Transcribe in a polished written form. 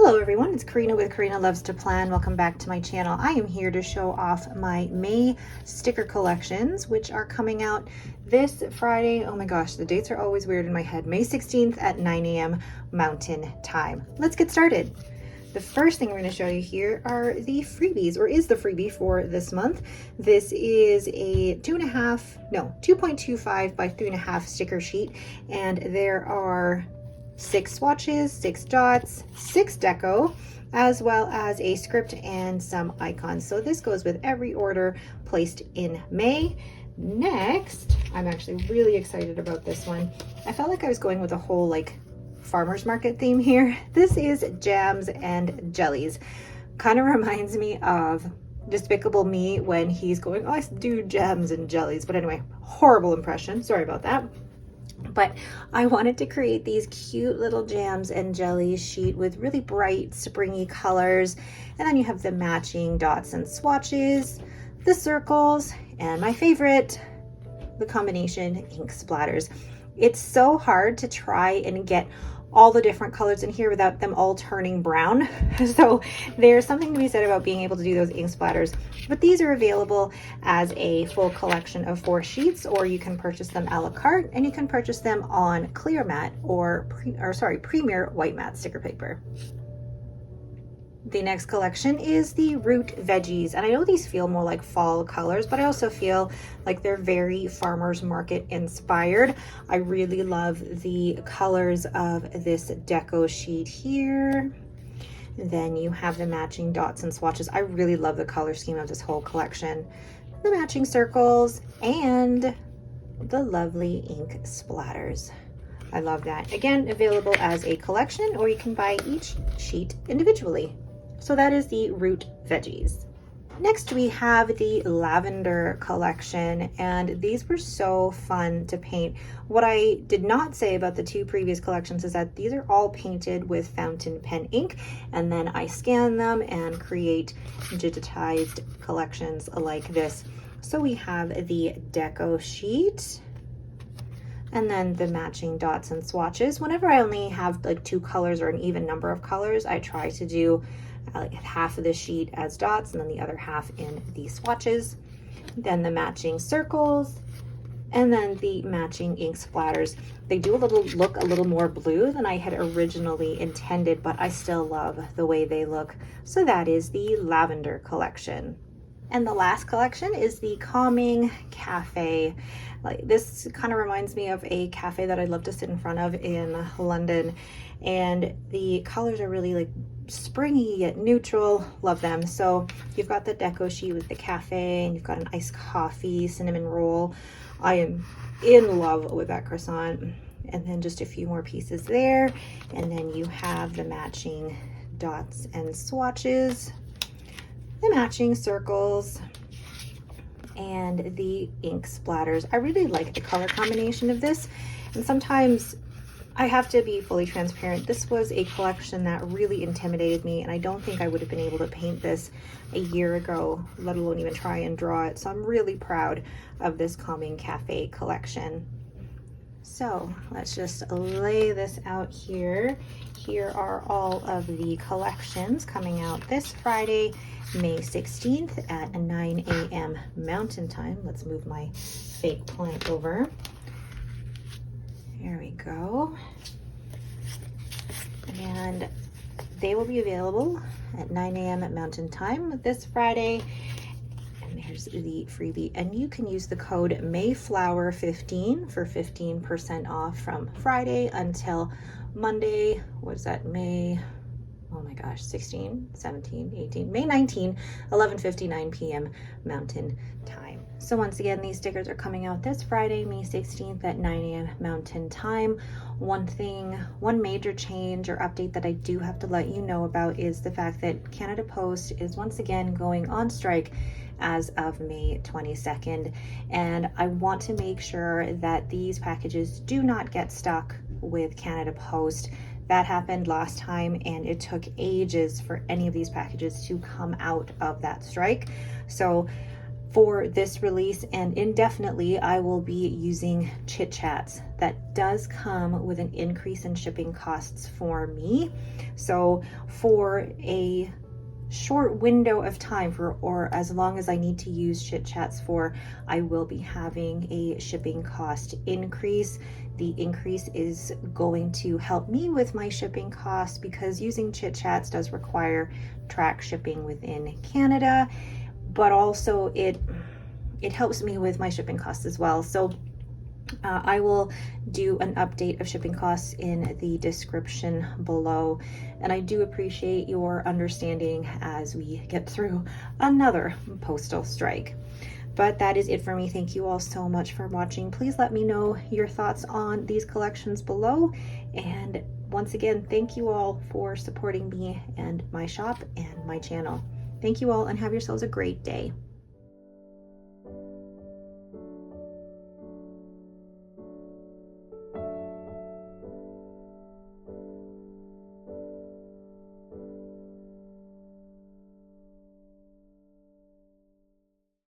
Hello everyone, it's Karina with Karina Loves to Plan. Welcome back to my channel. I am here to show off my May sticker collections, which are coming out this Friday. Oh my gosh, the dates are always weird in my head. May 16th at 9 a.m. Mountain Time. Let's get started. The first thing we're going to show you here are the freebies, or is the freebie for this month. This is a 2.25 by 3.5 sticker sheet, and there are 6 swatches, 6 dots, 6 deco, as well as a script and some icons. So this goes with every order placed in May. Next, I'm actually really excited about this one. I felt like I was going with a whole farmer's market theme here. This is jams and jellies. Kind of reminds me of Despicable Me when he's going, oh, I do jams and jellies. But anyway, horrible impression. Sorry about that. But I wanted to create these cute little jams and jellies sheet with really bright springy colors. And then you have the matching dots and swatches, the circles, and my favorite, the combination ink splatters. It's so hard to try and get all the different colors in here without them all turning brown. So there's something to be said about being able to do those ink splatters. But these are available as a full collection of 4 sheets, or you can purchase them a la carte, and you can purchase them on clear matte or premier white matte sticker paper. The next collection is the Root Veggies, and I know these feel more like fall colors, but I also feel like they're very farmers market inspired. I really love the colors of this deco sheet here. Then you have the matching dots and swatches. I really love the color scheme of this whole collection. The matching circles and the lovely ink splatters. I love that. Again, available as a collection, or you can buy each sheet individually. So that is the Root Veggies. Next we have the Lavender collection, and these were so fun to paint. What I did not say about the 2 previous collections is that these are all painted with fountain pen ink, and then I scan them and create digitized collections like this. So we have the deco sheet, and then the matching dots and swatches. Whenever I only have 2 colors or an even number of colors, I try to do half of the sheet as dots and then the other half in the swatches. Then the matching circles, and then the matching ink splatters. They do look a little more blue than I had originally intended, but I still love the way they look. So that is the Lavender collection. And the last collection is the Calming Cafe. This kind of reminds me of a cafe that I'd love to sit in front of in London. And the colors are really springy yet neutral. Love them. So you've got the deco sheet with the cafe, and you've got an iced coffee, cinnamon roll. I am in love with that croissant. And then just a few more pieces there. And then you have the matching dots and swatches, the matching circles, and the ink splatters. I really like the color combination of this, and sometimes I have to be fully transparent. This was a collection that really intimidated me, and I don't think I would have been able to paint this a year ago, let alone even try and draw it. So I'm really proud of this Calming Cafe collection. So let's just lay this out here. Here are all of the collections coming out this Friday, May 16th at 9 a.m. Mountain Time. Let's move my fake plant over. There we go. And they will be available at 9 a.m. Mountain Time this Friday. And there's the freebie. And you can use the code Mayflower15 for 15% off from Friday until Monday. What is that? Oh my gosh, 16, 17, 18, May 19, 11:59 p.m. Mountain Time. So once again, these stickers are coming out this Friday, May 16th at 9 a.m. Mountain Time. One major change or update that I do have to let you know about is the fact that Canada Post is once again going on strike as of May 22nd. And I want to make sure that these packages do not get stuck with Canada Post. That happened last time, and it took ages for any of these packages to come out of that strike. So for this release, and indefinitely I will be using ChitChats. That does come with an increase in shipping costs for me. So for a short window of time, or as long as I need to use ChitChats for, I will be having a shipping cost increase. The increase is going to help me with my shipping costs because using ChitChats does require track shipping within Canada, but also it helps me with my shipping costs as well. So I will do an update of shipping costs in the description below, and I do appreciate your understanding as we get through another postal strike. But that is it for me. Thank you all so much for watching. Please let me know your thoughts on these collections below, and once again, thank you all for supporting me and my shop and my channel. Thank you all, and have yourselves a great day.